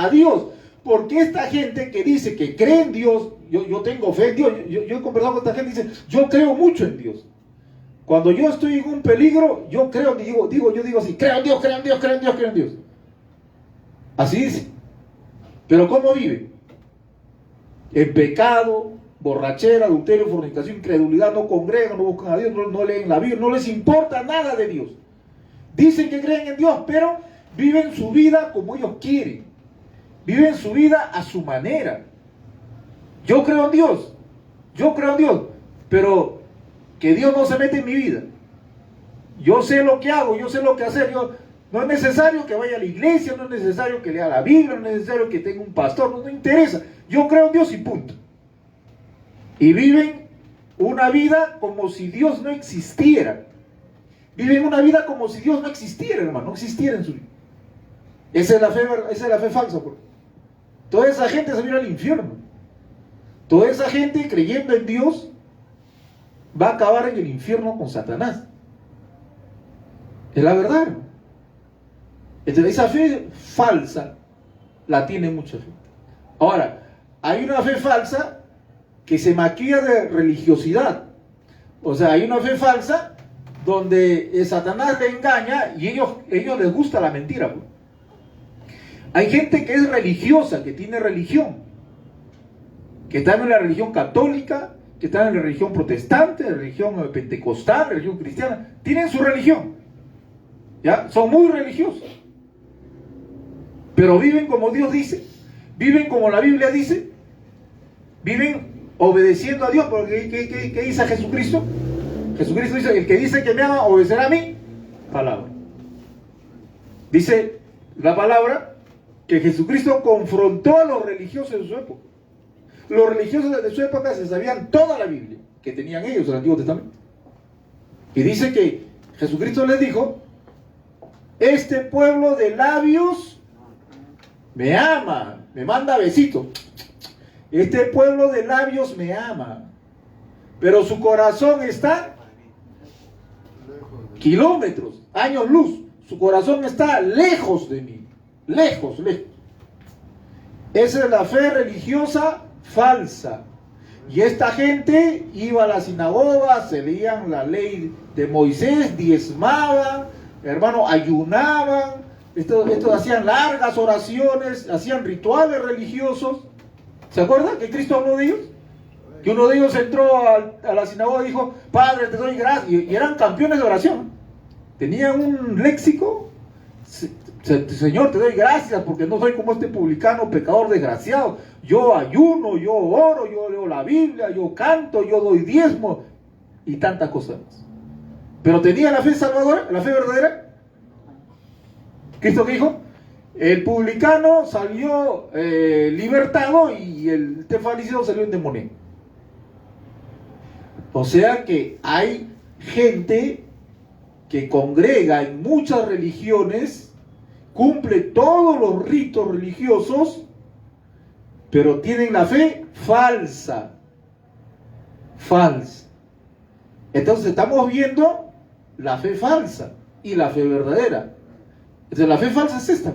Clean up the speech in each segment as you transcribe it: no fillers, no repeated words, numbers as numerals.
a Dios. Porque esta gente que dice que cree en Dios, yo tengo fe en Dios, yo he conversado con esta gente y dice, yo creo mucho en Dios. Cuando yo estoy en un peligro, yo creo, yo digo así, creo en Dios, creo en Dios, creo en Dios, creo en Dios. Así dice. Pero ¿cómo vive? En pecado, borrachera, adulterio, fornicación, incredulidad, no congregan, no buscan a Dios, no leen la Biblia, no les importa nada de Dios. Dicen que creen en Dios, pero viven su vida como ellos quieren. Viven su vida a su manera. Yo creo en Dios, pero que Dios no se mete en mi vida. Yo sé lo que hago, yo sé lo que hacer. No es necesario que vaya a la iglesia, no es necesario que lea la Biblia, no es necesario que tenga un pastor, no interesa. Yo creo en Dios y punto. Y viven una vida como si Dios no existiera. Viven una vida como si Dios no existiera, hermano, no existiera en su vida. Esa es la fe falsa. Toda esa gente se va a ir al infierno. Toda esa gente creyendo en Dios va a acabar en el infierno con Satanás. Es la verdad, hermano. Entonces, esa fe falsa la tiene mucha gente. Ahora, hay una fe falsa que se maquilla de religiosidad. O sea, hay una fe falsa donde Satanás le engaña y ellos les gusta la mentira. Hay gente que es religiosa, que tiene religión, que están en la religión católica, que están en la religión protestante, la religión pentecostal, la religión cristiana. Tienen su religión, ¿ya? Son muy religiosos. Pero viven como Dios dice, viven como la Biblia dice, viven obedeciendo a Dios. Porque ¿qué dice Jesucristo? Jesucristo dice, el que dice que me ama, obedecerá a mi palabra. Dice la palabra que Jesucristo confrontó a los religiosos de su época. Los religiosos de su época se sabían toda la Biblia que tenían ellos en el Antiguo Testamento. Y dice que Jesucristo les dijo, este pueblo de labios me ama, me manda besitos. Este pueblo de labios me ama, pero su corazón está kilómetros, años luz. Su corazón está lejos de mí, lejos. Esa es la fe religiosa falsa. Y esta gente iba a la sinagoga, se leían la ley de Moisés, diezmaban, hermano, ayunaban, estos hacían largas oraciones, hacían rituales religiosos. ¿Se acuerdan que Cristo habló de ellos? Que uno de ellos entró a la sinagoga y dijo, Padre, te doy gracias. Y eran campeones de oración. Tenían un léxico. Señor, te doy gracias porque no soy como este publicano pecador desgraciado. Yo ayuno, yo oro, yo leo la Biblia, yo canto, yo doy diezmo y tantas cosas más. Pero tenía la fe salvadora, la fe verdadera. ¿Cristo qué dijo? El publicano salió libertado y el fariseo salió endemoniado. O sea que hay gente que congrega en muchas religiones, cumple todos los ritos religiosos, pero tienen la fe falsa. Falsa. Entonces estamos viendo la fe falsa y la fe verdadera. Entonces la fe falsa es esta,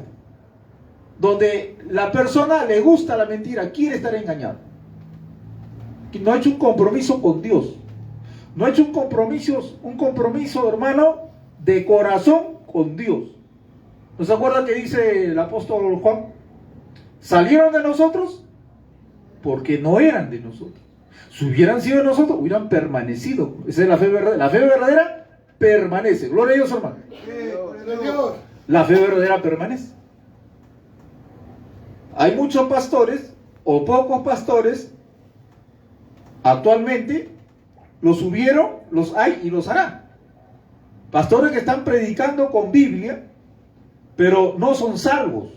donde la persona le gusta la mentira, quiere estar engañado. No ha hecho un compromiso con Dios. No ha hecho un compromiso, hermano, de corazón con Dios. ¿No se acuerdan que dice el apóstol Juan? Salieron de nosotros porque no eran de nosotros. Si hubieran sido de nosotros, hubieran permanecido. Esa es la fe verdadera. La fe verdadera permanece. Gloria a Dios, hermano. La fe verdadera permanece. Hay muchos pastores o pocos pastores actualmente, los hubieron, los hay y los hará. Pastores que están predicando con Biblia, pero no son salvos.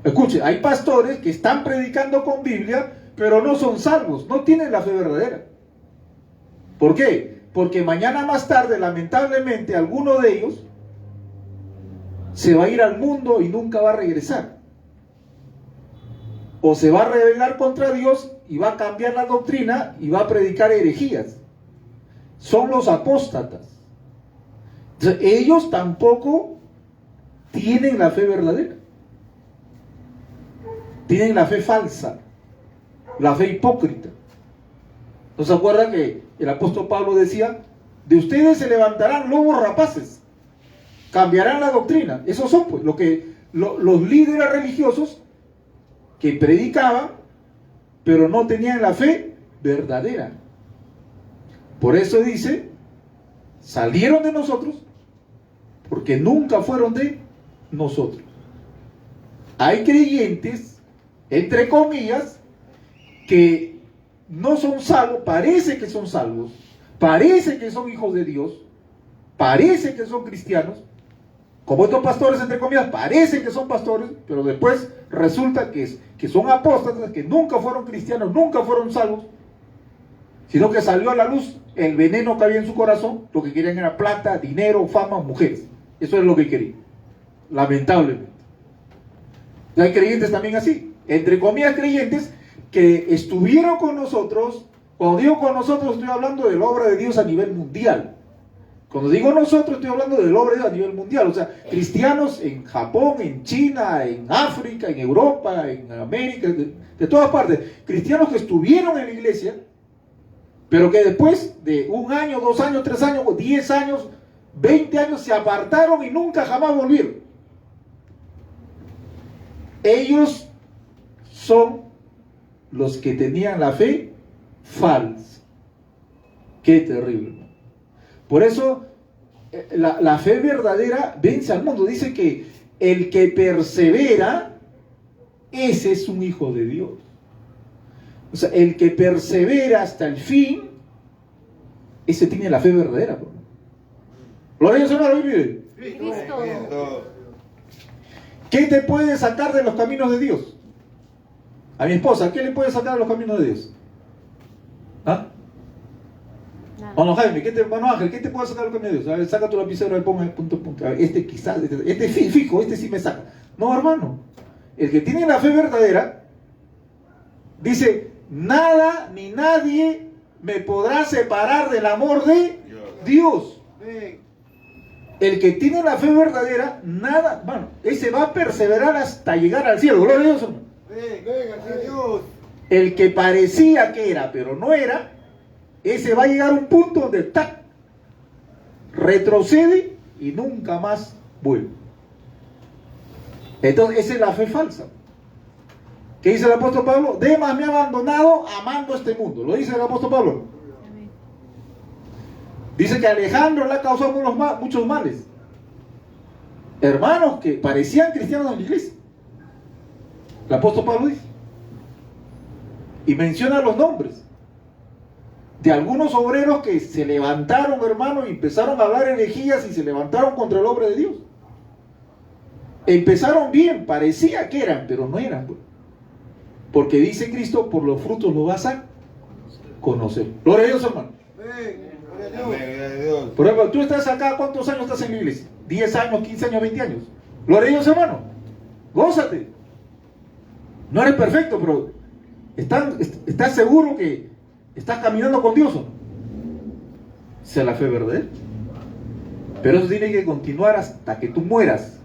Escuche, hay pastores que están predicando con Biblia, pero no son salvos, no tienen la fe verdadera. ¿Por qué? Porque mañana más tarde, lamentablemente, alguno de ellos se va a ir al mundo y nunca va a regresar. O se va a rebelar contra Dios y va a cambiar la doctrina y va a predicar herejías. Son los apóstatas. Entonces, ellos tampoco tienen la fe verdadera. Tienen la fe falsa, la fe hipócrita. ¿No se acuerdan que el apóstol Pablo decía, de ustedes se levantarán lobos rapaces, cambiarán la doctrina? Esos son pues los líderes religiosos que predicaban, pero no tenían la fe verdadera. Por eso dice, salieron de nosotros, porque nunca fueron de nosotros. Hay creyentes, entre comillas, que no son salvos, parece que son salvos, parece que son hijos de Dios, parece que son cristianos, como estos pastores, entre comillas, parece que son pastores, pero después resulta que son apóstatas, que nunca fueron cristianos, nunca fueron salvos, sino que salió a la luz el veneno que había en su corazón. Lo que querían era plata, dinero, fama, mujeres. Eso es lo que querían, lamentablemente. Y hay creyentes también así, entre comillas creyentes, que estuvieron con nosotros. Cuando digo con nosotros, estoy hablando de la obra de Dios a nivel mundial. Cuando digo nosotros, estoy hablando de la obra de Dios a nivel mundial. O sea, cristianos en Japón, en China, en África, en Europa, en América, de todas partes. Cristianos que estuvieron en la iglesia, pero que después de 1 año, 2 años, 3 años, 10 años, 20 años se apartaron y nunca jamás volvieron. Ellos son los que tenían la fe falsa. Qué terrible. Por eso la fe verdadera vence al mundo. Dice que el que persevera, ese es un hijo de Dios. O sea, el que persevera hasta el fin, ese tiene la fe verdadera. Gloria al Señor, vive. Cristo. ¿Qué te puede sacar de los caminos de Dios? A mi esposa, ¿qué le puede sacar de los caminos de Dios? ¿Ah? Mano Jaime, Mano Ángel, ¿qué te puede sacar de los caminos de Dios? A ver, saca tu lapicero y ponga punto, punto. A ver, este quizás, este fijo, este sí me saca. No, hermano. El que tiene la fe verdadera, dice, nada ni nadie me podrá separar del amor de Dios. El que tiene la fe verdadera, nada, bueno, ese va a perseverar hasta llegar al cielo. Gloria a Dios, hermano. El que parecía que era, pero no era, ese va a llegar a un punto donde retrocede y nunca más vuelve. Entonces, esa es la fe falsa. ¿Qué dice el apóstol Pablo? Demas me ha abandonado amando este mundo. ¿Lo dice el apóstol Pablo? Dice que Alejandro le ha causado muchos males. Hermanos que parecían cristianos en la iglesia. El apóstol Pablo dice. Y menciona los nombres de algunos obreros que se levantaron, hermanos, y empezaron a hablar herejías y se levantaron contra el hombre de Dios. Empezaron bien, parecía que eran, pero no eran. Porque dice Cristo, por los frutos lo vas a conocer. Gloria a Dios, hermano. Por ejemplo, tú estás acá, ¿cuántos años estás en la iglesia? 10 años, 15 años, 20 años. Gloria a Dios, hermano. Gózate. No eres perfecto, pero ¿estás seguro que estás caminando con Dios? Esa es la fe verdadera. Pero eso tiene que continuar hasta que tú mueras.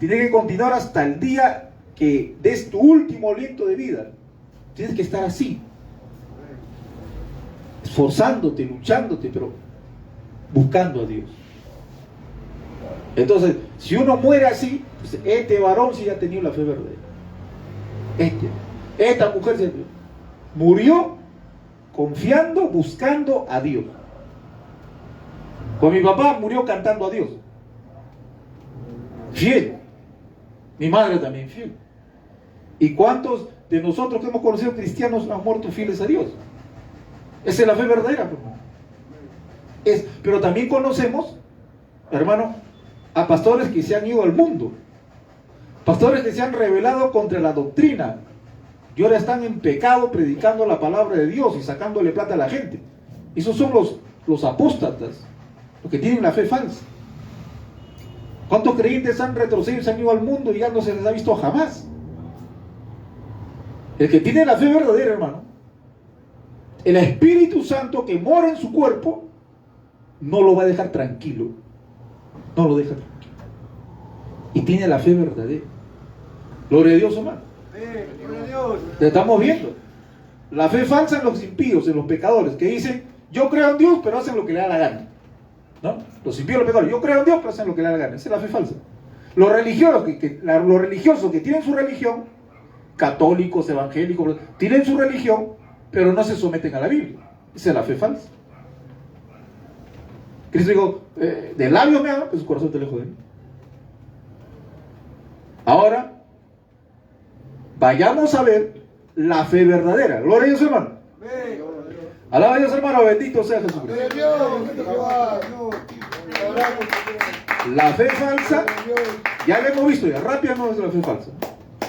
Tiene que continuar hasta el día que des tu último aliento de vida. Tienes que estar así, esforzándote, luchándote, pero buscando a Dios. Entonces, si uno muere así, pues este varón sí ha tenido la fe verdadera. Esta mujer murió confiando, buscando a Dios. Con mi papá murió cantando a Dios. Fiel. Mi madre también fiel. ¿Y cuántos de nosotros que hemos conocido cristianos han muerto fieles a Dios? Esa es la fe verdadera, pero también conocemos, hermano, a pastores que se han ido al mundo, pastores que se han rebelado contra la doctrina y ahora están en pecado predicando la palabra de Dios y sacándole plata a la gente. Esos son los apóstatas, los que tienen la fe falsa. ¿Cuántos creyentes han retrocedido y se han ido al mundo y ya no se les ha visto jamás? El que tiene la fe verdadera, hermano, el Espíritu Santo que mora en su cuerpo, no lo va a dejar tranquilo. No lo deja tranquilo. Y tiene la fe verdadera. Gloria a Dios, hermano. Te estamos viendo. La fe falsa en los impíos, en los pecadores, que dicen, yo creo en Dios, pero hacen lo que le da la gana. ¿No? Los impíos, los pecadores, yo creo en Dios, pero hacen lo que le da la gana. Esa es la fe falsa. Los religiosos, los religiosos que tienen su religión, católicos, evangélicos, tienen su religión, pero no se someten a la Biblia. Esa es la fe falsa. Cristo dijo, de labios me ama, pues su corazón está lejos de mí. Ahora, vayamos a ver la fe verdadera. Gloria a Dios, hermano. Alaba a Dios, hermano, bendito sea Jesucristo. La fe falsa, ya la hemos visto, ya rápidamente la fe falsa.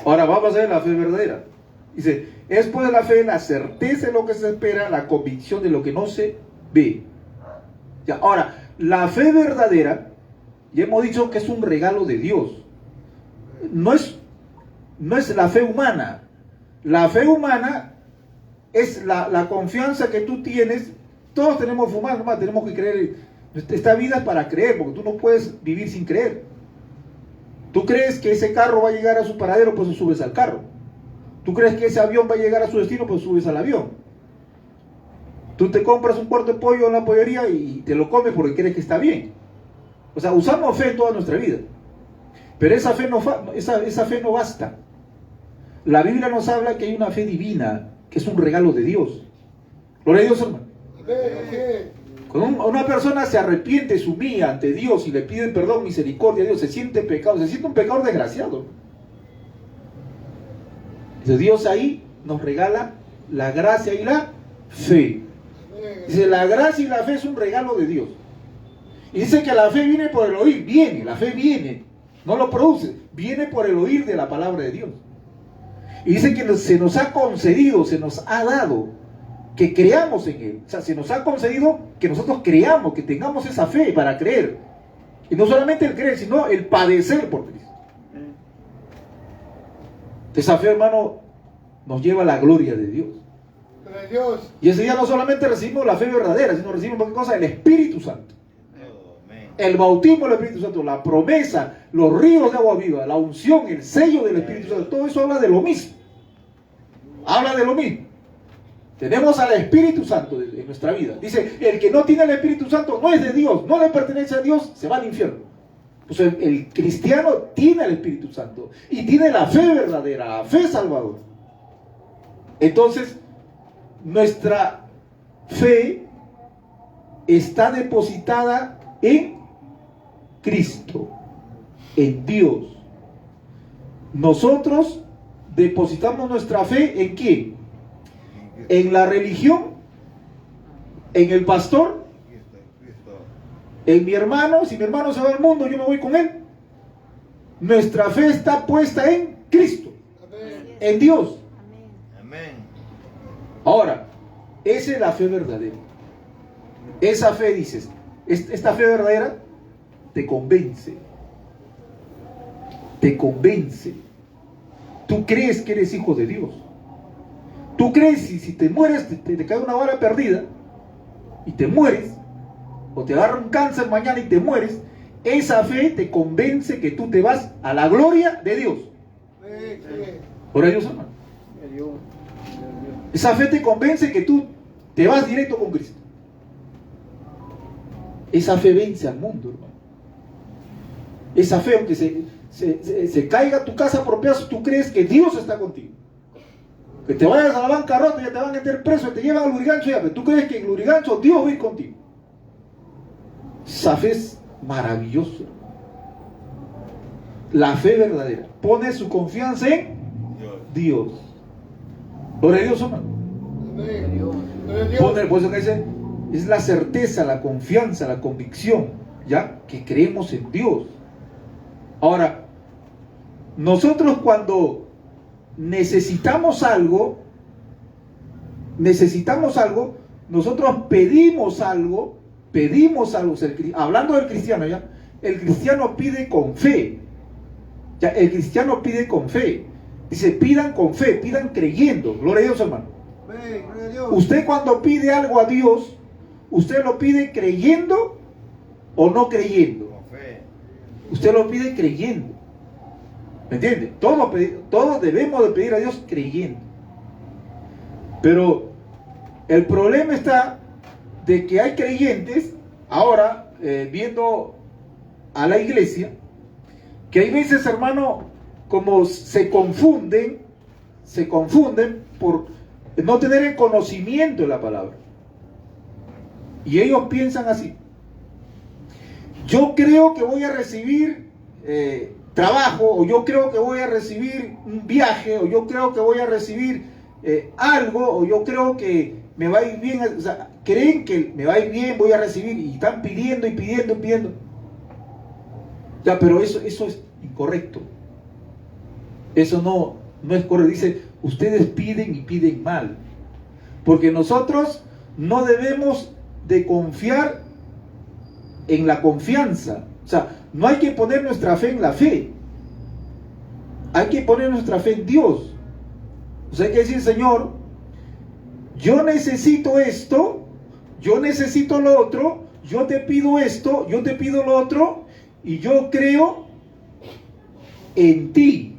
Ahora vamos a ver la fe verdadera. Dice, es pues la fe la certeza de lo que se espera, la convicción de lo que no se ve. Ya, ahora, la fe verdadera, ya hemos dicho que es un regalo de Dios. No es la fe humana. La fe humana es la confianza que tú tienes. Todos tenemos humano, tenemos que creer. Esta vida es para creer, porque tú no puedes vivir sin creer. Tú crees que ese carro va a llegar a su paradero, pues subes al carro. Tú crees que ese avión va a llegar a su destino, pues subes al avión. Tú te compras un cuarto de pollo en la pollería y te lo comes porque crees que está bien. O sea, usamos fe en toda nuestra vida. Pero esa fe no basta. La Biblia nos habla que hay una fe divina, que es un regalo de Dios. Gloria a Dios, hermano. Cuando una persona se arrepiente, se humilla ante Dios y le pide perdón, misericordia a Dios, se siente pecado, se siente un pecador desgraciado. Entonces Dios ahí nos regala la gracia y la fe. Dice, la gracia y la fe es un regalo de Dios. Y dice que la fe viene por el oír, la fe viene, no lo produce, viene por el oír de la palabra de Dios. Y dice que se nos ha concedido, se nos ha dado que creamos en Él. O sea, se nos ha concedido que nosotros creamos, que tengamos esa fe para creer. Y no solamente el creer, sino el padecer por Cristo. Esa fe, hermano, nos lleva a la gloria de Dios. Y ese día no solamente recibimos la fe verdadera, sino recibimos ¿qué cosa? El Espíritu Santo. El bautismo del Espíritu Santo, la promesa, los ríos de agua viva, la unción, el sello del Espíritu Santo, todo eso habla de lo mismo. Habla de lo mismo. Tenemos al Espíritu Santo en nuestra vida. Dice, el que no tiene el Espíritu Santo no es de Dios, no le pertenece a Dios, se va al infierno. Pues el cristiano tiene el Espíritu Santo y tiene la fe verdadera, la fe salvadora. Entonces, nuestra fe está depositada en Cristo, en Dios. Nosotros depositamos nuestra fe ¿en quién? En la religión, en el pastor, en mi hermano. Si mi hermano se va al mundo, yo me voy con él. Nuestra fe está puesta en Cristo, en Dios. Ahora, esa es la fe verdadera. Esa fe, dices, esta fe verdadera te convence. Te convence. Tú crees que eres hijo de Dios. Tú crees y si te mueres, te cae una bala perdida y te mueres, o te agarra un cáncer mañana y te mueres, esa fe te convence que tú te vas a la gloria de Dios. Por ellos, hermano. Esa fe te convence que tú te vas directo con Cristo. Esa fe vence al mundo, hermano. Esa fe, aunque se caiga tu casa por pedazos, tú crees que Dios está contigo. Que te vayas a la bancarrota, ya te van a meter preso, te llevan al Lurigancho, ya, pero tú crees que en Lurigancho Dios va a ir contigo. Esa fe es maravillosa. La fe verdadera pone su confianza en Dios. Gloria a Dios, hermano. Pone, por eso que dice, es la certeza, la confianza, la convicción, ya, que creemos en Dios. Ahora, nosotros cuando necesitamos algo, nosotros pedimos algo, hablando del cristiano, ya, el cristiano pide con fe, ya, el cristiano pide con fe, dice, pidan con fe, pidan creyendo, gloria a Dios, hermano. Usted cuando pide algo a Dios, ¿usted lo pide creyendo o no creyendo? Usted lo pide creyendo. ¿Me entiende? Todos debemos de pedir a Dios creyendo. Pero el problema está de que hay creyentes, ahora, viendo a la iglesia, que hay veces, hermano, como se confunden por no tener el conocimiento de la palabra. Y ellos piensan así: yo creo que voy a recibir trabajo, o yo creo que voy a recibir un viaje, o yo creo que voy a recibir algo, o yo creo que me va a ir bien. O sea, creen que me va a ir bien, voy a recibir, y están pidiendo y pidiendo y pidiendo. Ya, pero eso es incorrecto. Eso no es correcto. Dice, ustedes piden y piden mal, porque nosotros no debemos de confiar en la confianza. O sea, no hay que poner nuestra fe en la fe, hay que poner nuestra fe en Dios. O sea, hay que decir: Señor, yo necesito esto, yo necesito lo otro, yo te pido esto, yo te pido lo otro, y yo creo en ti.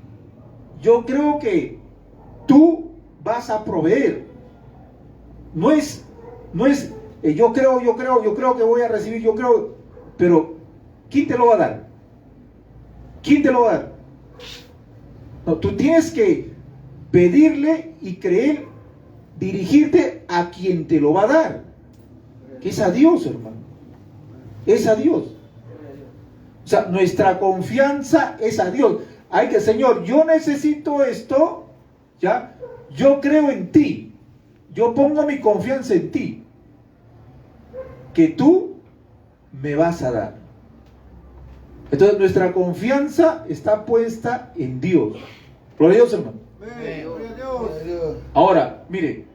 Yo creo que tú vas a proveer. No es yo creo que voy a recibir, yo creo, pero ¿quién te lo va a dar? ¿Quién te lo va a dar? No, tú tienes que pedirle y creer, dirigirte a quien te lo va a dar, que es a Dios, hermano. Es a Dios. O sea, nuestra confianza es a Dios. Hay que, Señor, yo necesito esto, ¿ya? Yo creo en ti. Yo pongo mi confianza en ti, que tú me vas a dar. Entonces nuestra confianza está puesta en Dios. Gloria a Dios, hermano. Ahora, mire,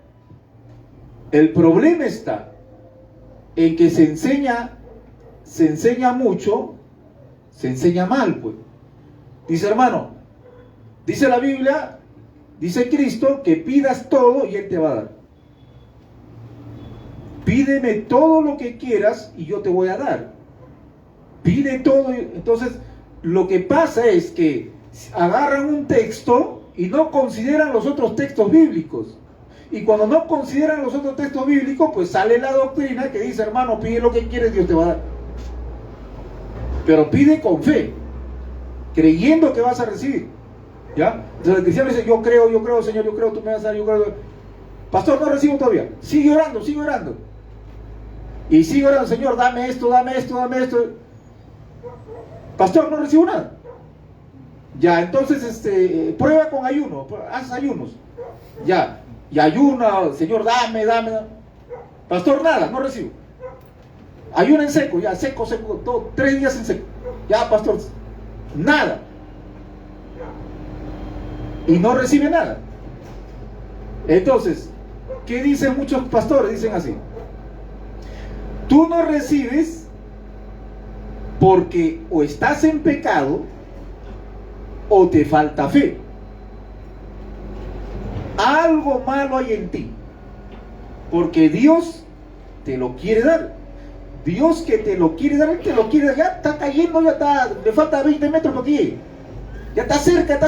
el problema está en que se enseña mucho, se enseña mal, pues. Dice, hermano, dice la Biblia, dice Cristo, que pidas todo y Él te va a dar. Pídeme todo lo que quieras y yo te voy a dar. Pide todo. Entonces, lo que pasa es que agarran un texto y no consideran los otros textos bíblicos. Y cuando no consideran los otros textos bíblicos, pues sale la doctrina que dice, hermano, pide lo que quieres, Dios te va a dar. Pero pide con fe, creyendo que vas a recibir. ¿Ya? Entonces el cristiano dice, yo creo, Señor, yo creo, tú me vas a dar, yo creo. Pastor, no recibo todavía. Sigue orando, sigue orando. Y sigue orando, Señor, dame esto, dame esto, dame esto. Pastor, no recibo nada. Ya, entonces prueba con ayuno, haz ayunos. Ya, y ayuna, Señor, dame. Pastor, nada, no recibo. Ayuna en seco, ya, seco, 3 días en seco. Ya, pastor, nada. Y no recibe nada. Entonces, ¿qué dicen muchos pastores? Dicen así: tú no recibes porque o estás en pecado o te falta fe. Algo malo hay en ti, porque Dios te lo quiere dar. Dios que te lo quiere dar, Él te lo quiere dar. Ya está cayendo, le falta 20 metros para que llegue. Ya está cerca.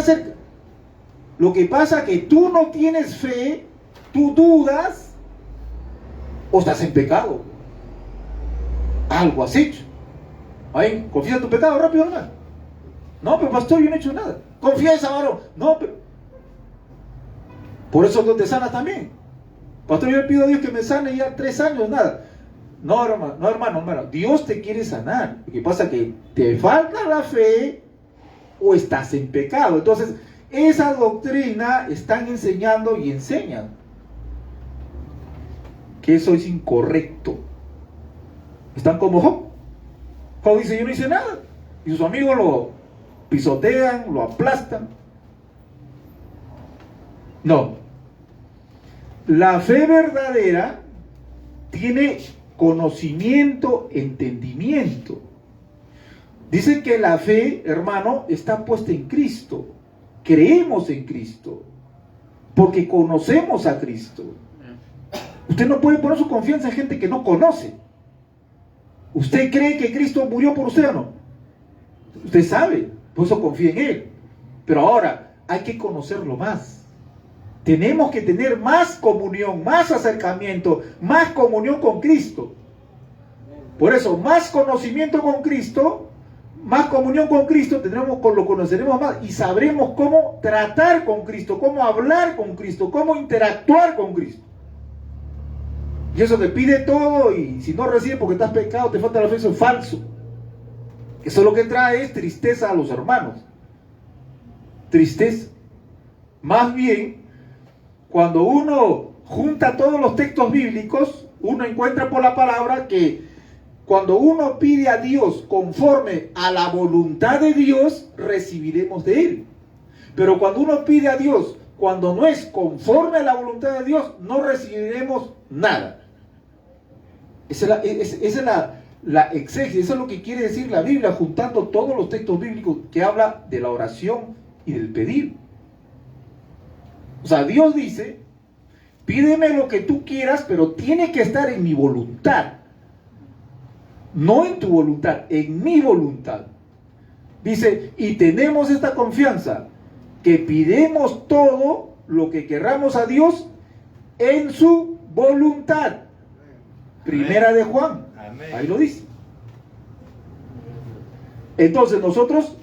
Lo que pasa es que tú no tienes fe, tú dudas o estás en pecado. Algo has hecho. Ahí, confiesa tu pecado rápido, hermano. No, pero pastor, yo no he hecho nada. Confiesa, varón. No, pero... Por eso no te sanas también. Pastor, yo le pido a Dios que me sane ya 3 años, nada. No, hermano. Dios te quiere sanar. Lo que pasa es que te falta la fe o estás en pecado. Entonces, esa doctrina están enseñando y enseñan que eso es incorrecto. Están como Job. Job dice, yo no hice nada. Y sus amigos lo pisotean, lo aplastan. No. La fe verdadera tiene conocimiento, entendimiento. Dicen que la fe, hermano, está puesta en Cristo. Creemos en Cristo, porque conocemos a Cristo. Usted no puede poner su confianza en gente que no conoce. ¿Usted cree que Cristo murió por usted o no? Usted sabe, por eso confía en Él. Pero ahora hay que conocerlo más. Tenemos que tener más comunión, más acercamiento, más comunión con Cristo. Por eso, más conocimiento con Cristo, más comunión con Cristo, lo conoceremos más y sabremos cómo tratar con Cristo, cómo hablar con Cristo, cómo interactuar con Cristo. Y eso te pide todo, y si no recibes porque estás pecado, te falta la fe, eso es falso. Eso lo que trae es tristeza a los hermanos. Tristeza. Más bien, cuando uno junta todos los textos bíblicos, uno encuentra por la palabra que cuando uno pide a Dios conforme a la voluntad de Dios, recibiremos de Él. Pero cuando uno pide a Dios, cuando no es conforme a la voluntad de Dios, no recibiremos nada. Esa es la exégesis, eso es lo que quiere decir la Biblia, juntando todos los textos bíblicos que habla de la oración y del pedir. O sea, Dios dice, pídeme lo que tú quieras, pero tiene que estar en mi voluntad. No en tu voluntad, en mi voluntad. Dice, y tenemos esta confianza, que pidemos todo lo que querramos a Dios en su voluntad. Primera de Juan. Amén. Ahí lo dice. Entonces nosotros,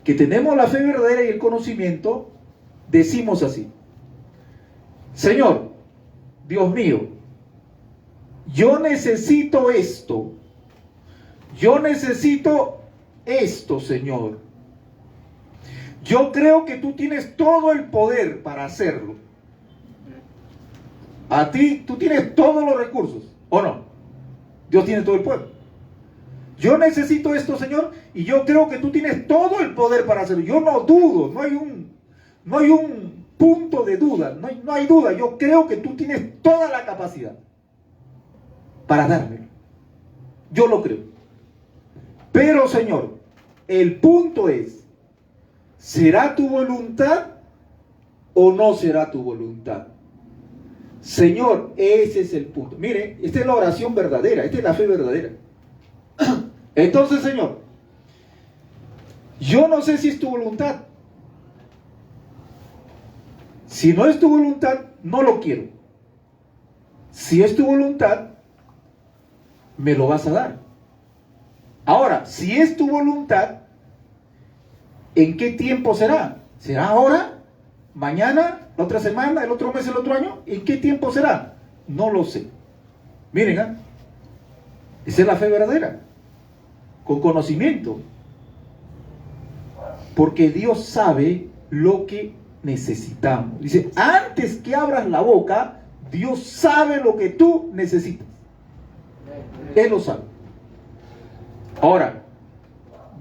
que tenemos la fe verdadera y el conocimiento, decimos así: Señor, Dios mío, yo necesito esto. Yo necesito esto, Señor. Yo creo que tú tienes todo el poder para hacerlo. A ti, tú tienes todos los recursos, ¿o no? Dios tiene todo el poder. Yo necesito esto, Señor, y yo creo que tú tienes todo el poder para hacerlo. Yo no dudo, no hay un punto de duda, no hay duda. Yo creo que tú tienes toda la capacidad para dármelo. Yo lo creo. Pero, Señor, el punto es, ¿será tu voluntad o no será tu voluntad? Señor, ese es el punto. Mire, esta es la oración verdadera, esta es la fe verdadera. Entonces, Señor, yo no sé si es tu voluntad. Si no es tu voluntad, no lo quiero. Si es tu voluntad, me lo vas a dar. Ahora, si es tu voluntad, ¿en qué tiempo será? ¿Será ahora? ¿Mañana? ¿La otra semana? ¿El otro mes? ¿El otro año? ¿En qué tiempo será? No lo sé. Miren, esa es la fe verdadera, con conocimiento. Porque Dios sabe lo que necesitamos. Dice, antes que abras la boca, Dios sabe lo que tú necesitas. Él lo sabe. Ahora,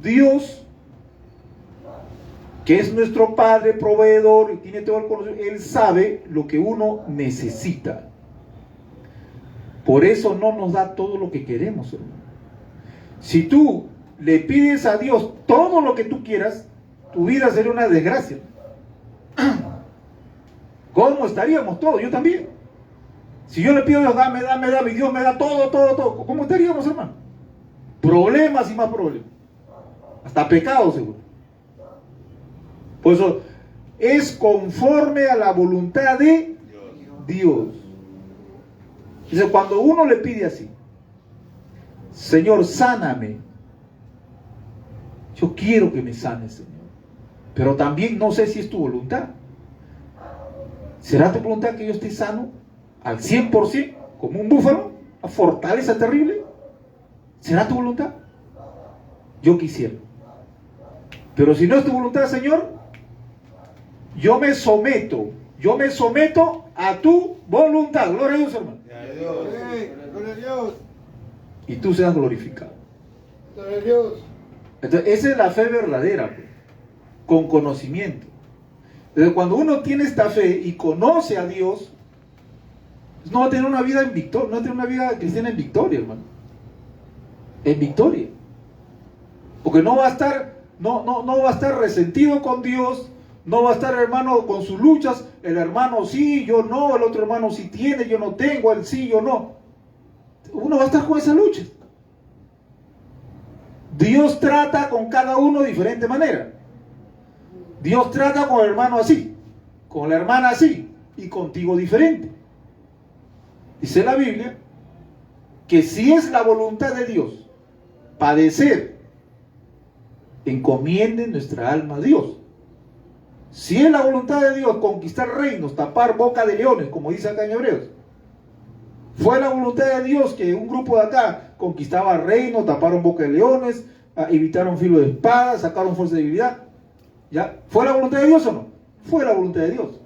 Dios, que es nuestro Padre, proveedor, y tiene todo el conocimiento, Él sabe lo que uno necesita. Por eso no nos da todo lo que queremos, hermano. Si tú le pides a Dios todo lo que tú quieras, tu vida sería una desgracia. ¿Cómo estaríamos todos? Yo también. Si yo le pido a Dios, dame, y Dios me da todo, ¿cómo estaríamos, hermano? Problemas y más problemas. Hasta pecados, seguro. Por eso, es conforme a la voluntad de Dios. Dice, cuando uno le pide así, Señor, sáname. Yo quiero que me sanes, Señor. Pero también no sé si es tu voluntad. ¿Será tu voluntad que yo esté sano al 100%, como un búfalo, a fortaleza terrible? ¿Será tu voluntad? Yo quisiera. Pero si no es tu voluntad, Señor, yo me someto a tu voluntad. Gloria a Dios, hermano. Gloria a Dios. Y tú seas glorificado. Gloria a Dios. Entonces, esa es la fe verdadera, con conocimiento. Entonces, cuando uno tiene esta fe y conoce a Dios, no va a tener una vida en victoria, no va a tener una vida cristiana en victoria, hermano. En victoria. Porque no va a estar resentido con Dios, no va a estar, hermano, con sus luchas. El hermano sí, yo no, el otro hermano sí tiene, yo no tengo, él sí, yo no. Uno va a estar con esa lucha. Dios trata con cada uno de diferente manera. Dios trata con el hermano así, con la hermana así y contigo diferente. Dice la Biblia que si es la voluntad de Dios padecer, encomienden nuestra alma a Dios. Si es la voluntad de Dios conquistar reinos, tapar boca de leones, como dice acá en Hebreos, fue la voluntad de Dios que un grupo de acá conquistaba reinos, taparon boca de leones, evitaron filo de espada, sacaron fuerza de debilidad. ¿Ya? ¿Fue la voluntad de Dios o no? Fue la voluntad de Dios.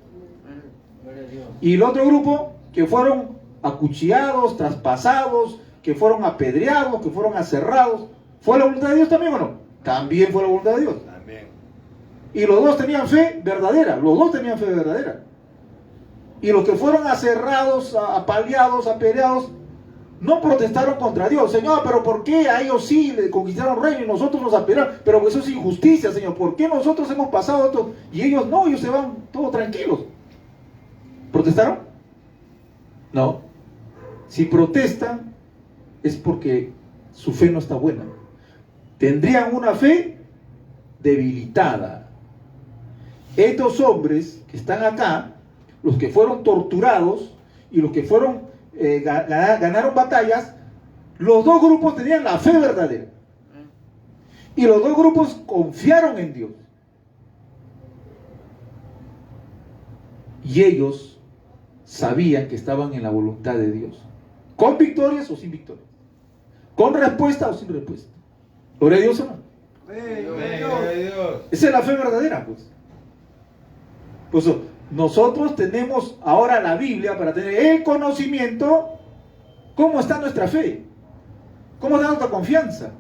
Y el otro grupo que fueron acuchillados, traspasados, que fueron apedreados, que fueron aserrados, ¿fue la voluntad de Dios también o no? También fue la voluntad de Dios. Amén. Y los dos tenían fe verdadera, los dos tenían fe verdadera. Y los que fueron aserrados, apaleados, apedreados, no protestaron contra Dios. Señor, pero ¿por qué a ellos sí le conquistaron reino y nosotros nos apedrearon? Pero eso es injusticia, Señor. ¿Por qué nosotros hemos pasado esto y ellos no? Ellos se van todos tranquilos. ¿Protestaron? No. Si protestan es porque su fe no está buena. Tendrían una fe debilitada. Estos hombres que están acá, los que fueron torturados y los que fueron ganaron batallas, los dos grupos tenían la fe verdadera. Y los dos grupos confiaron en Dios. Y ellos sabían que estaban en la voluntad de Dios. Con victorias o sin victorias. Con respuesta o sin respuesta. ¿Gloria a Dios o no? Gloria a Dios. Esa es la fe verdadera, pues. Pues nosotros tenemos ahora la Biblia para tener el conocimiento. ¿Cómo está nuestra fe? ¿Cómo está nuestra confianza?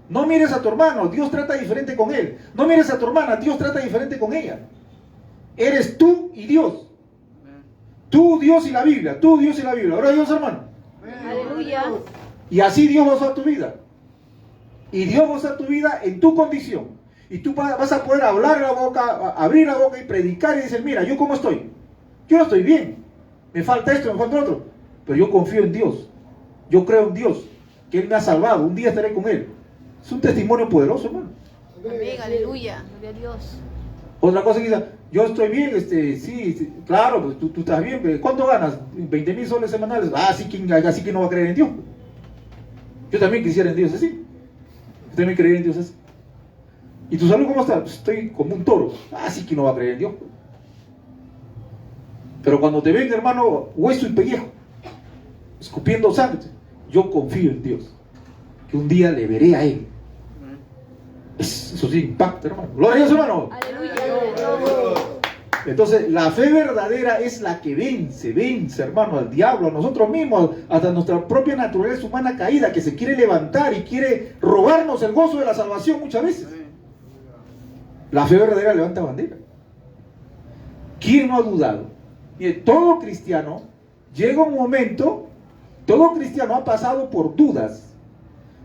No mires a tu hermano, Dios trata diferente con él. No mires a tu hermana, Dios trata diferente con ella. Eres tú y Dios. Tú, Dios y la Biblia. Tú, Dios y la Biblia. Ahora Dios, hermano. Aleluya. Y así Dios va a usar tu vida. Y Dios va a usar tu vida en tu condición. Y tú vas a poder hablar la boca, abrir la boca y predicar y decir, mira, ¿yo cómo estoy? Yo no estoy bien. Me falta esto, me falta lo otro. Pero yo confío en Dios. Yo creo en Dios. Que Él me ha salvado. Un día estaré con Él. Es un testimonio poderoso, hermano. Amén, aleluya. Gloria a Dios. Otra cosa que dice, yo estoy bien, sí, claro, pues tú estás bien. Pero ¿cuánto ganas? 20,000 soles semanales. Así que no va a creer en Dios. Yo también quisiera en Dios así. Yo también creería en Dios así. ¿Y tu salud cómo está? Estoy como un toro. Así que no va a creer en Dios. Pero cuando te ven, hermano, hueso y pellejo, escupiendo sangre, yo confío en Dios. Que un día le veré a Él. Eso sí impacta, hermano. Gloria a Dios, hermano. Aleluya. Entonces, la fe verdadera es la que vence, hermano, al diablo, a nosotros mismos, hasta nuestra propia naturaleza humana caída, que se quiere levantar y quiere robarnos el gozo de la salvación muchas veces. La fe verdadera levanta bandera. ¿Quién no ha dudado? Mire, todo cristiano llega un momento, todo cristiano ha pasado por dudas.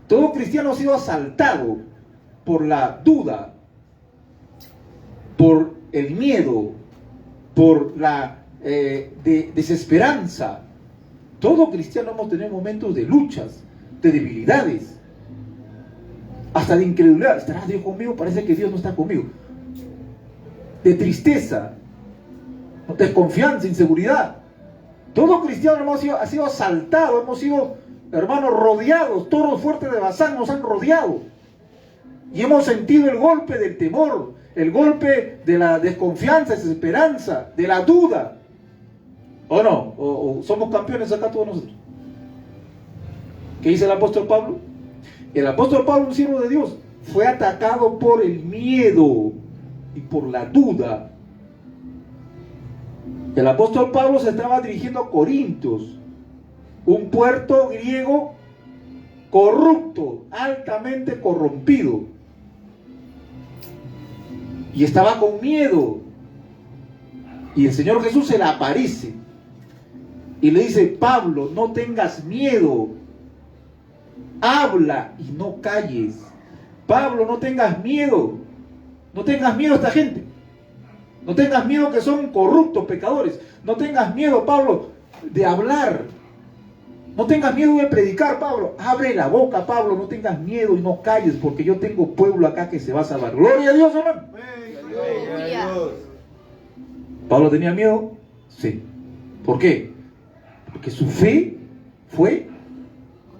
Todo cristiano ha sido asaltado por la duda, por el miedo, por la desesperanza. Todo cristiano hemos tenido momentos de luchas, de debilidades, hasta de incredulidad. ¿Estará Dios conmigo? Parece que Dios no está conmigo. De tristeza, desconfianza, inseguridad. Todo cristiano ha sido asaltado, hemos sido, hermanos, rodeados. Toros fuertes de Bazán nos han rodeado. Y hemos sentido el golpe del temor, el golpe de la desconfianza, desesperanza, de la duda. ¿O no? ¿O somos campeones acá todos nosotros? ¿Qué dice el apóstol Pablo? El apóstol Pablo, un siervo de Dios, fue atacado por el miedo y por la duda. El apóstol Pablo se estaba dirigiendo a Corintios, un puerto griego corrupto, altamente corrompido. Y estaba con miedo. Y el Señor Jesús se le aparece y le dice: Pablo, no tengas miedo, habla y no calles. Pablo, no tengas miedo. No tengas miedo a esta gente. No tengas miedo que son corruptos, pecadores. No tengas miedo, Pablo, de hablar. No tengas miedo de predicar, Pablo. Abre la boca, Pablo. No tengas miedo y no calles, porque yo tengo pueblo acá que se va a salvar. Gloria a Dios, hermano. Aleluya. ¿Pablo tenía miedo? Sí. ¿Por qué? Porque su fe fue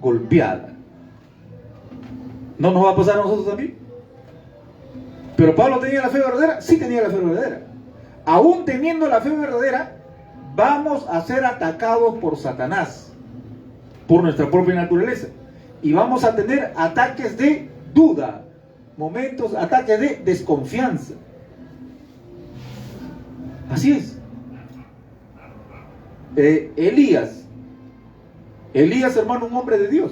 golpeada. ¿No nos va a pasar a nosotros también? ¿Pero Pablo tenía la fe verdadera? Sí tenía la fe verdadera. Aún teniendo la fe verdadera, vamos a ser atacados por Satanás, por nuestra propia naturaleza. Y vamos a tener ataques de duda, momentos, ataques de desconfianza. Así es. Elías, hermano, un hombre de Dios,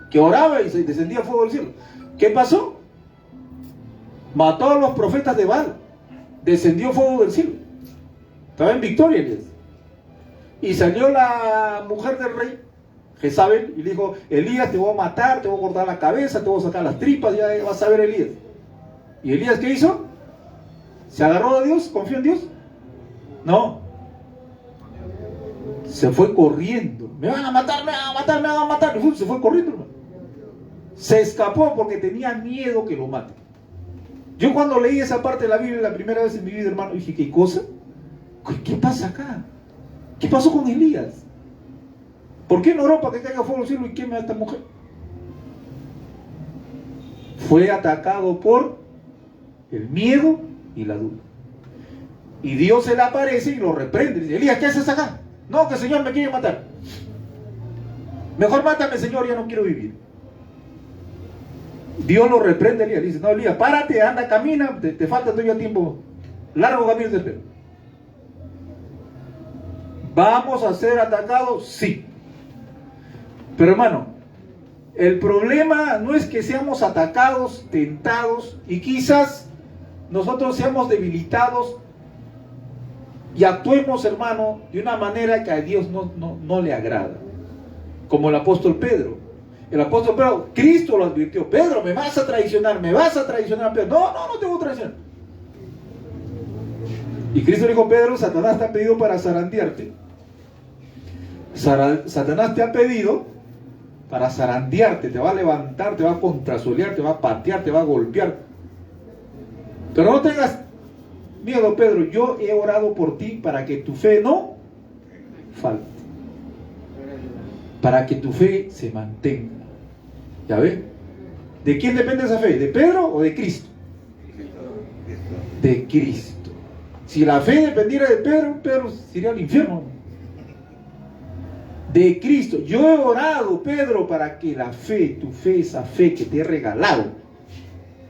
que oraba y se descendía fuego del cielo. ¿Qué pasó? Mató a los profetas de Baal, descendió fuego del cielo. Estaba en victoria Elías. Y salió la mujer del rey, Jezabel, y le dijo: Elías, te voy a matar, te voy a cortar la cabeza, te voy a sacar las tripas, ya vas a ver Elías. ¿Y Elías qué hizo? ¿Se agarró a Dios? ¿Confió en Dios? No. Se fue corriendo. Me van a matar, me van a matar, me van a matar. Y se fue corriendo, hermano. Se escapó porque tenía miedo que lo maten. Yo cuando leí esa parte de la Biblia la primera vez en mi vida, hermano, dije: ¿qué cosa? ¿Qué pasa acá? ¿Qué pasó con Elías? ¿Por qué no oró para que caiga fuego del cielo y queme a esta mujer? Fue atacado por el miedo y la duda. Y Dios se le aparece y lo reprende. Dice: Elías, ¿qué haces acá? No, que el Señor me quiere matar. Mejor mátame, Señor, ya no quiero vivir. Dios lo reprende a Elías. Dice: no, Elías, párate, anda, camina, te falta todavía tiempo. Largo camino te espero. ¿Vamos a ser atacados? Sí. Pero hermano, el problema no es que seamos atacados, tentados, y quizás nosotros seamos debilitados y actuemos, hermano, de una manera que a Dios no le agrada. Como el apóstol Pedro. El apóstol Pedro, Cristo lo advirtió: Pedro, me vas a traicionar, Pedro. No te voy a traicionar. Y Cristo le dijo: Pedro, Satanás te ha pedido para zarandearte. Satanás te ha pedido para zarandearte, te va a levantar, te va a contrasolear, te va a patear, te va a golpear. Pero no tengas miedo, Pedro, yo he orado por ti para que tu fe no falte, para que tu fe se mantenga. ¿Ya ven? ¿De quién depende esa fe? ¿De Pedro o de Cristo? De Cristo. Si la fe dependiera de Pedro, Pedro se iría al infierno. De Cristo. Yo he orado, Pedro, para que la fe, tu fe, esa fe que te he regalado,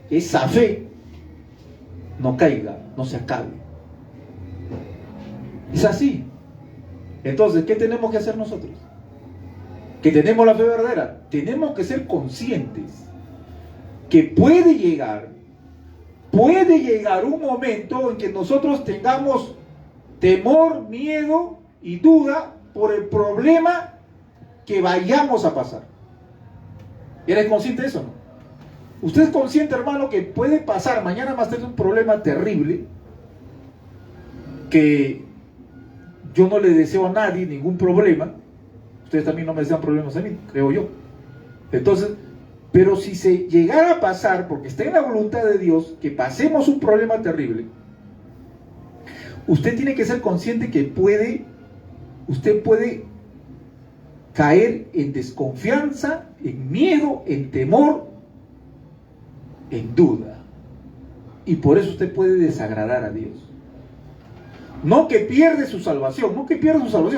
esa fe no caiga, no se acabe. Es así. Entonces, ¿qué tenemos que hacer nosotros? Que tenemos la fe verdadera. Tenemos que ser conscientes que puede llegar un momento en que nosotros tengamos temor, miedo y duda por el problema que vayamos a pasar. ¿Eres consciente de eso, no? Usted es consciente, hermano, que puede pasar mañana más tarde un problema terrible, que yo no le deseo a nadie ningún problema. Ustedes también no me desean problemas a mí, creo yo. Entonces, pero si se llegara a pasar, porque está en la voluntad de Dios, que pasemos un problema terrible, usted tiene que ser consciente que usted puede caer en desconfianza, en miedo, en temor, en duda. Y por eso usted puede desagradar a Dios. No que pierde su salvación,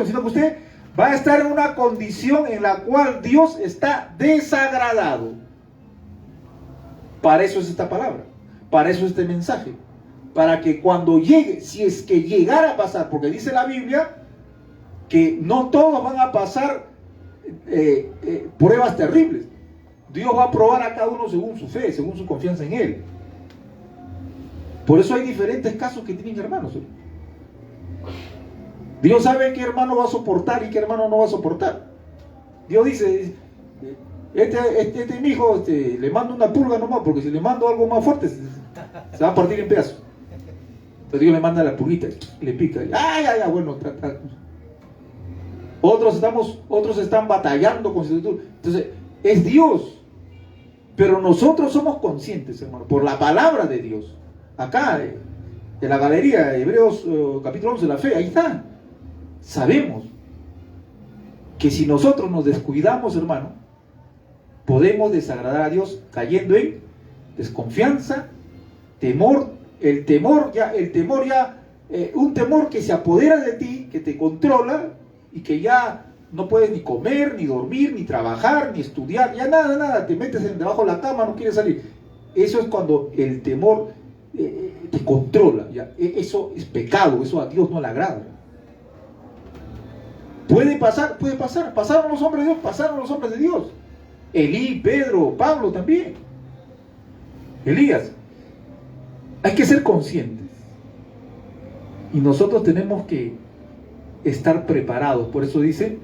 sino que usted va a estar en una condición en la cual Dios está desagradado. Para eso es esta palabra, para eso es este mensaje, para que cuando llegue, si es que llegara a pasar, porque dice la Biblia que no todos van a pasar pruebas terribles. Dios va a probar a cada uno según su fe, según su confianza en Él. Por eso hay diferentes casos que tienen hermanos. Dios sabe qué hermano va a soportar y qué hermano no va a soportar. Dios dice: mi hijo le mando una pulga nomás, porque si le mando algo más fuerte se va a partir en pedazos. Entonces Dios le manda la pulguita, le pica. Bueno, trata. Otros están batallando con su. Entonces, es Dios. Pero nosotros somos conscientes, hermano, por la palabra de Dios. Acá de la galería, Hebreos capítulo 11, la fe, ahí está. Sabemos que si nosotros nos descuidamos, hermano, podemos desagradar a Dios cayendo en desconfianza, temor, un temor que se apodera de ti, que te controla y que ya no puedes ni comer, ni dormir, ni trabajar, ni estudiar, ya nada, te metes debajo de la cama, no quieres salir. Eso es cuando el temor te controla, ya. Eso es pecado, eso a Dios no le agrada. Puede pasar, pasaron los hombres de Dios, pasaron los hombres de Dios. Elí, Pedro, Pablo también. Elías. Hay que ser conscientes. Y nosotros tenemos que estar preparados. Por eso dice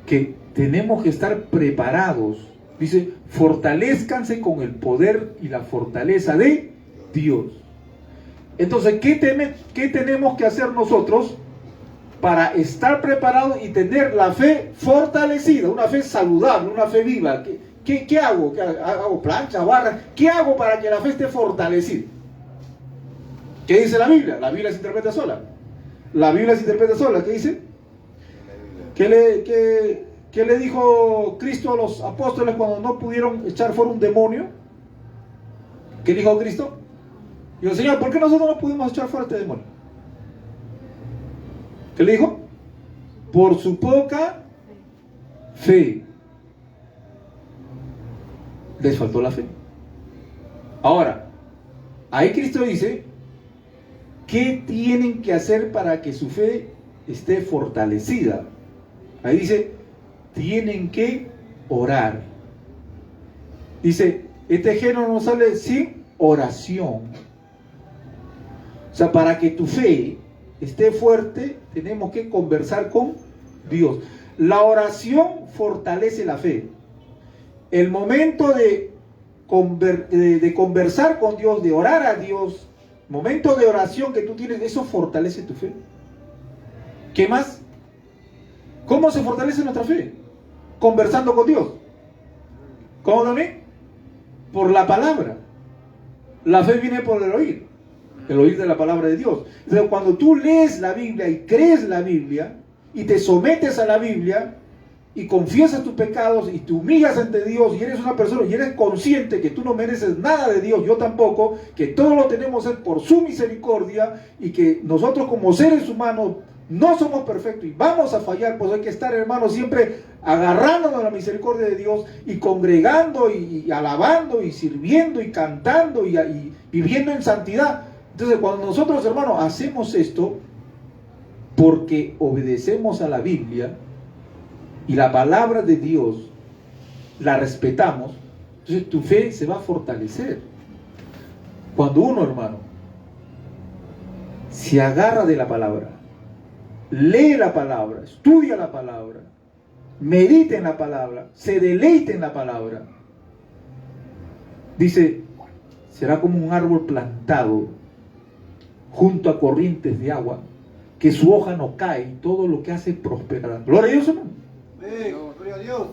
que tenemos que estar preparados. Dice, fortalezcanse con el poder y la fortaleza de Dios. Entonces, ¿qué tenemos que hacer nosotros para estar preparados y tener la fe fortalecida? Una fe saludable, una fe viva. ¿Qué hago? ¿Hago plancha, barra? ¿Qué hago para que la fe esté fortalecida? ¿Qué dice la Biblia? La Biblia se interpreta sola. La Biblia se interpreta sola. ¿Qué dice? ¿Qué le dijo Cristo a los apóstoles cuando no pudieron echar fuera un demonio? ¿Qué dijo Cristo? Dijo, Señor, ¿por qué nosotros no pudimos echar fuera este demonio? ¿Qué le dijo? Por su poca fe. Les faltó la fe. Ahora, ahí Cristo dice, ¿qué tienen que hacer para que su fe esté fortalecida? Ahí dice, tienen que orar. Dice, este género no sale sin oración. O sea, para que tu fe esté fuerte, tenemos que conversar con Dios. La oración fortalece la fe. El momento de conversar con Dios, de orar a Dios, momento de oración que tú tienes, eso fortalece tu fe. ¿Qué más? ¿Cómo se fortalece nuestra fe? Conversando con Dios. ¿Cómo también? Por la palabra. La fe viene por el oír de la palabra de Dios. Entonces, cuando tú lees la Biblia y crees la Biblia y te sometes a la Biblia y confiesas tus pecados y te humillas ante Dios y eres una persona y eres consciente que tú no mereces nada de Dios, yo tampoco, que todo lo tenemos es por su misericordia y que nosotros como seres humanos no somos perfectos y vamos a fallar, pues hay que estar, hermanos, siempre agarrándonos a la misericordia de Dios y congregando y alabando y sirviendo y cantando y viviendo en santidad. Entonces, cuando nosotros, hermanos, hacemos esto porque obedecemos a la Biblia y la palabra de Dios la respetamos, entonces tu fe se va a fortalecer. Cuando uno, hermano, se agarra de la palabra, lee la palabra, estudia la palabra, medita en la palabra, se deleita en la palabra, dice, será como un árbol plantado junto a corrientes de agua, que su hoja no cae y todo lo que hace prosperará. Gloria a Dios, hermano. Gloria a Dios.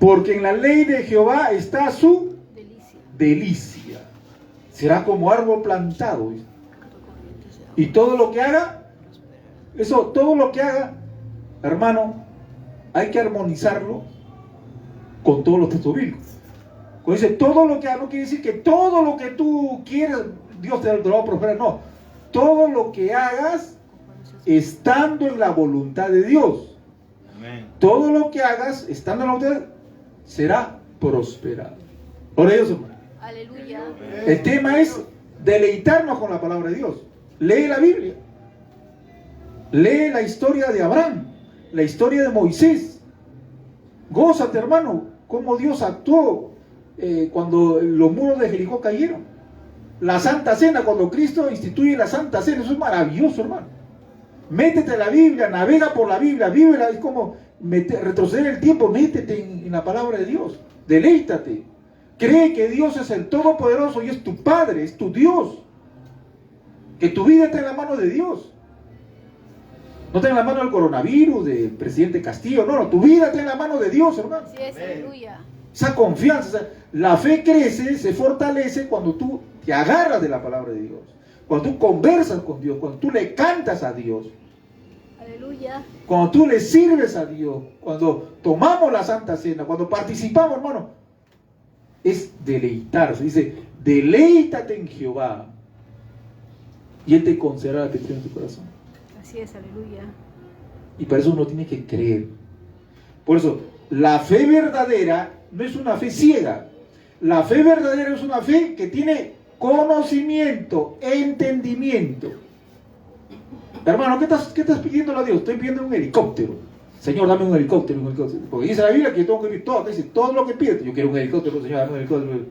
Porque en la ley de Jehová está su delicia. Será como árbol plantado. Y todo lo que haga, todo lo que haga, hermano, hay que armonizarlo con todos los textos bíblicos. Cuando dice todo lo que haga, no quiere decir que todo lo que tú quieres, Dios te lo va a prosperar. No, todo lo que hagas estando en la voluntad de Dios. Amén. Todo lo que hagas estando en la voluntad de Dios será prosperado. Por ellos, hermano. Aleluya. El tema es deleitarnos con la palabra de Dios. Lee la Biblia. Lee la historia de Abraham, la historia de Moisés. Gózate, hermano, cómo Dios actuó cuando los muros de Jericó cayeron. La Santa Cena, cuando Cristo instituye la Santa Cena, eso es maravilloso, hermano. Métete en la Biblia, navega por la Biblia, vívela, es como retroceder el tiempo, métete en la palabra de Dios, deleítate. Cree que Dios es el Todopoderoso y es tu Padre, es tu Dios. Que tu vida está en la mano de Dios. No está en la mano del coronavirus, del presidente Castillo, no, tu vida está en la mano de Dios, hermano. Así es, aleluya. Esa confianza, la fe crece, se fortalece cuando tú te agarras de la palabra de Dios. cuando tú conversas con Dios, cuando tú le cantas a Dios, Aleluya. cuando tú le sirves a Dios, cuando tomamos la Santa Cena, cuando participamos, hermano, es deleitarse. Dice, deleítate en Jehová y Él te concederá la petición de tu corazón. Así es, aleluya. Y para eso uno tiene que creer. Por eso, la fe verdadera no es una fe ciega. La fe verdadera es una fe que tiene conocimiento, entendimiento. Hermano, ¿qué estás pidiéndole a Dios? Estoy pidiendo un helicóptero. Señor, dame un helicóptero, un helicóptero. Porque dice la Biblia que yo tengo que vivir todo. Dice, todo lo que pides. Yo quiero un helicóptero, Señor, dame un helicóptero.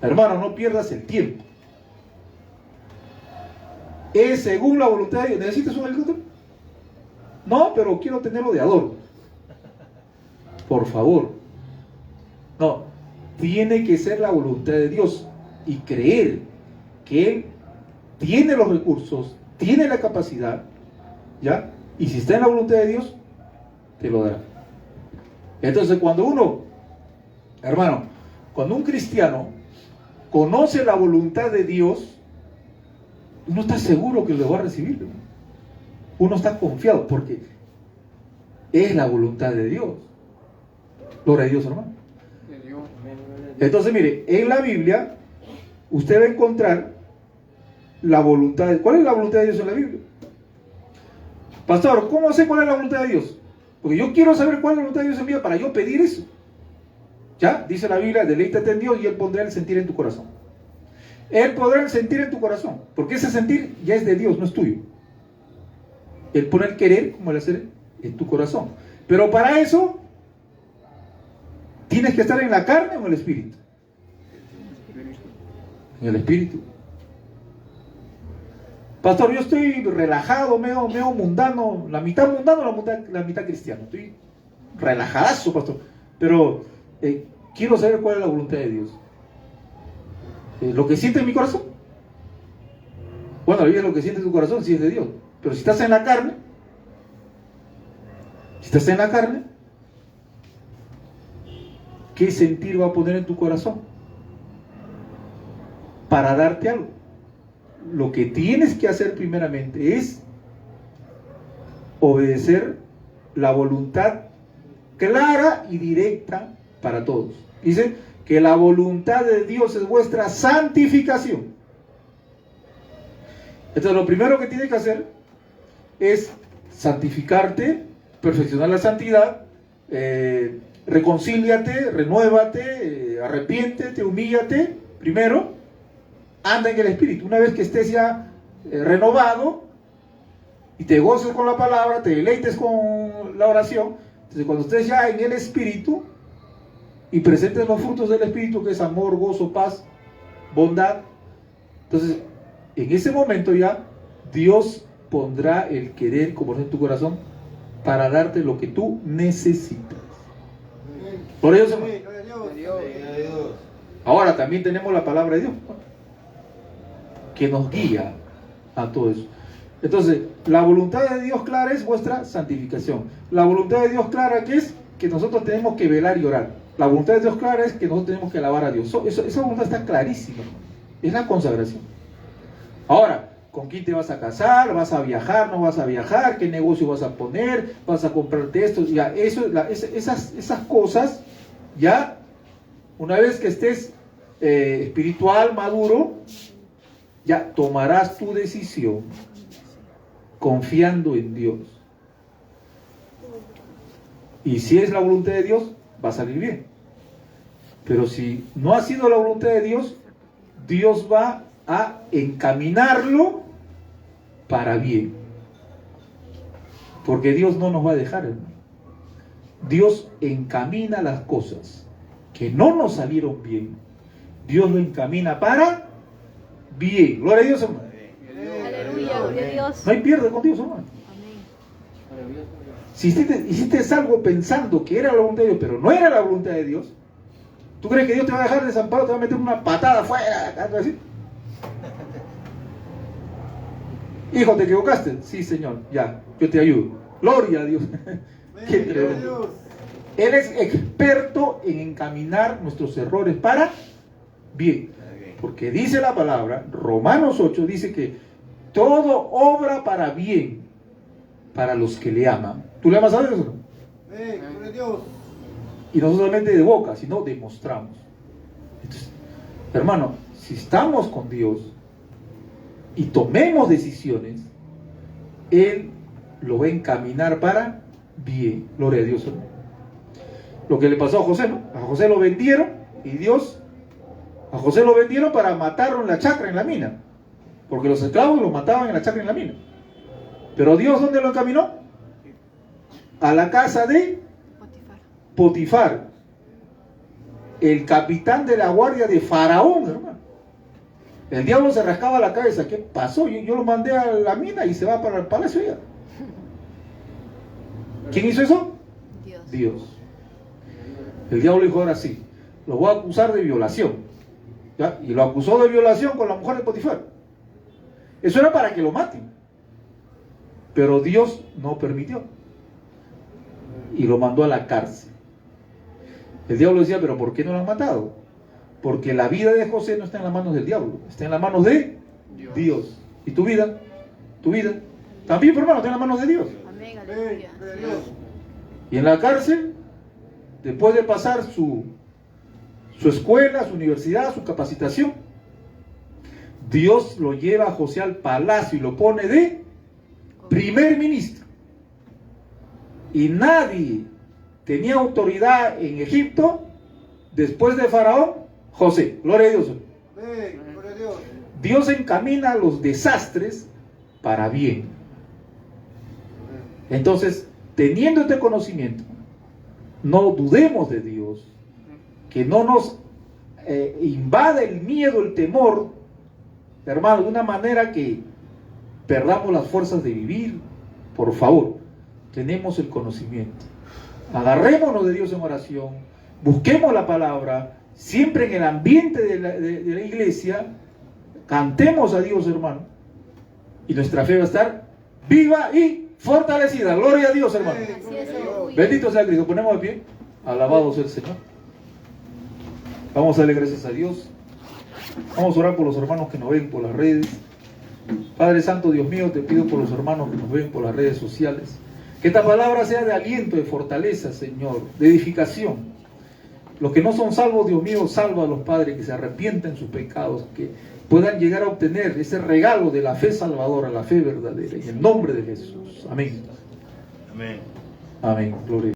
Hermano, no pierdas el tiempo. Es según la voluntad de Dios. ¿Necesitas un helicóptero? No, pero quiero tenerlo de adorno. Por favor. No, tiene que ser la voluntad de Dios y creer que Él tiene los recursos, tiene la capacidad, ¿ya? Y si está en la voluntad de Dios, te lo dará. Entonces, cuando uno, hermano, cuando un cristiano conoce la voluntad de Dios, uno está seguro que lo va a recibir, ¿no? Uno está confiado porque es la voluntad de Dios. Gloria a Dios, hermano. Entonces, mire, en la Biblia usted va a encontrar la voluntad. ¿Cuál es la voluntad de Dios en la Biblia? Pastor, ¿cómo sé cuál es la voluntad de Dios? Porque yo quiero saber cuál es la voluntad de Dios en mi vida para yo pedir eso. ¿Ya? Dice la Biblia, deleítate en Dios y Él pondrá el sentir en tu corazón. Él pondrá el sentir en tu corazón, porque ese sentir ya es de Dios, no es tuyo. Él pone el querer como el hacer en tu corazón. Pero para eso tienes que estar en la carne o en el espíritu. En el espíritu. Pastor, yo estoy relajado, medio mundano, la mitad mundano, la mitad cristiano. Estoy relajadazo, pastor. Pero quiero saber cuál es la voluntad de Dios. Lo que siente en mi corazón. Bueno, la Biblia es lo que siente en tu corazón, si es de Dios. Pero si estás en la carne, ¿qué sentir va a poner en tu corazón? Para darte algo. Lo que tienes que hacer primeramente es obedecer la voluntad clara y directa para todos. Dice que la voluntad de Dios es vuestra santificación. Entonces lo primero que tienes que hacer es santificarte, perfeccionar la santidad, reconcíliate, renuévate, arrepiéntete, humíllate primero, anda en el Espíritu. Una vez que estés ya renovado y te goces con la palabra, te deleites con la oración, entonces cuando estés ya en el Espíritu y presentes los frutos del Espíritu, que es amor, gozo, paz, bondad, entonces en ese momento ya Dios pondrá el querer como en tu corazón para darte lo que tú necesitas. Por ello, ahora también tenemos la palabra de Dios que nos guía a todo eso. Entonces, la voluntad de Dios clara es vuestra santificación. La voluntad de Dios clara que es que nosotros tenemos que velar y orar. La voluntad de Dios clara es que nosotros tenemos que alabar a Dios. Esa voluntad está clarísima. Es la consagración. Ahora, ¿con quién te vas a casar? ¿Vas a viajar? ¿No vas a viajar? ¿Qué negocio vas a poner? ¿Vas a comprarte esto? Ya, esas cosas, ya, una vez que estés espiritual, maduro, ya tomarás tu decisión confiando en Dios. Y si es la voluntad de Dios, va a salir bien. Pero si no ha sido la voluntad de Dios, Dios va a encaminarlo para bien. Porque Dios no nos va a dejar, hermano. Dios encamina las cosas que no nos salieron bien. Dios lo encamina para bien. Gloria a Dios, hermano. Aleluya, gloria a Dios. No hay pierde con Dios, hermano. Amén. Si hiciste algo pensando que era la voluntad de Dios, pero no era la voluntad de Dios, ¿tú crees que Dios te va a dejar desamparado? Te va a meter una patada afuera, algo así. Hijo, ¿te equivocaste? Sí, Señor, ya, yo te ayudo. Gloria a Dios. Qué tremendo. Él es experto en encaminar nuestros errores para bien. Porque dice la palabra, Romanos 8 dice que todo obra para bien para los que le aman. ¿Tú le amas a Dios o no? Gloria a Dios. Y no solamente de boca, sino demostramos. Entonces, hermano, si estamos con Dios y tomemos decisiones, Él lo va a encaminar para bien. Gloria a Dios, hermano. Lo que le pasó a José, ¿no? A José lo vendieron y Dios, a José lo vendieron para matarlo en la chacra, en la mina. Porque los esclavos lo mataban en la chacra, en la mina. Pero Dios, ¿dónde lo encaminó? A la casa de Potifar, el capitán de la guardia de Faraón, hermano. El diablo se rascaba la cabeza. ¿Qué pasó? Yo lo mandé a la mina y se va para el palacio ya. ¿Quién hizo eso? Dios. El diablo dijo, ahora sí, lo voy a acusar de violación. ¿Ya? Y lo acusó de violación con la mujer de Potifar. Eso era para que lo maten. Pero Dios no permitió. Y lo mandó a la cárcel. El diablo decía, pero ¿por qué no lo han matado? Porque la vida de José no está en las manos del diablo, está en las manos de Dios. ¿Y tu vida? ¿Tu vida? También, hermano, está en las manos de Dios. Amén, aleluya. Y en la cárcel, después de pasar su escuela, su universidad, su capacitación, Dios lo lleva a José al palacio y lo pone de primer ministro. Y nadie tenía autoridad en Egipto después de Faraón, José. Gloria a Dios. Gloria a Dios. Dios encamina los desastres para bien. Entonces, teniendo este conocimiento, no dudemos de Dios, que no nos invade el miedo, el temor, hermano, de una manera que perdamos las fuerzas de vivir. Por favor, tenemos el conocimiento. Agarrémonos de Dios en oración, busquemos la palabra, siempre en el ambiente de la iglesia, cantemos a Dios, hermano, y nuestra fe va a estar viva y fortalecida. Gloria a Dios, hermano. Bendito sea Cristo. Ponemos de pie. Alabado sea el Señor. Vamos a darle gracias a Dios. Vamos a orar por los hermanos que nos ven por las redes. Padre Santo, Dios mío, te pido por los hermanos que nos ven por las redes sociales, que esta palabra sea de aliento, de fortaleza, Señor, de edificación. Los que no son salvos, Dios mío, sálvalos, Padre, que se arrepienten sus pecados, que puedan llegar a obtener ese regalo de la fe salvadora, la fe verdadera, en el nombre de Jesús. Amén. Amén. Amén. Gloria.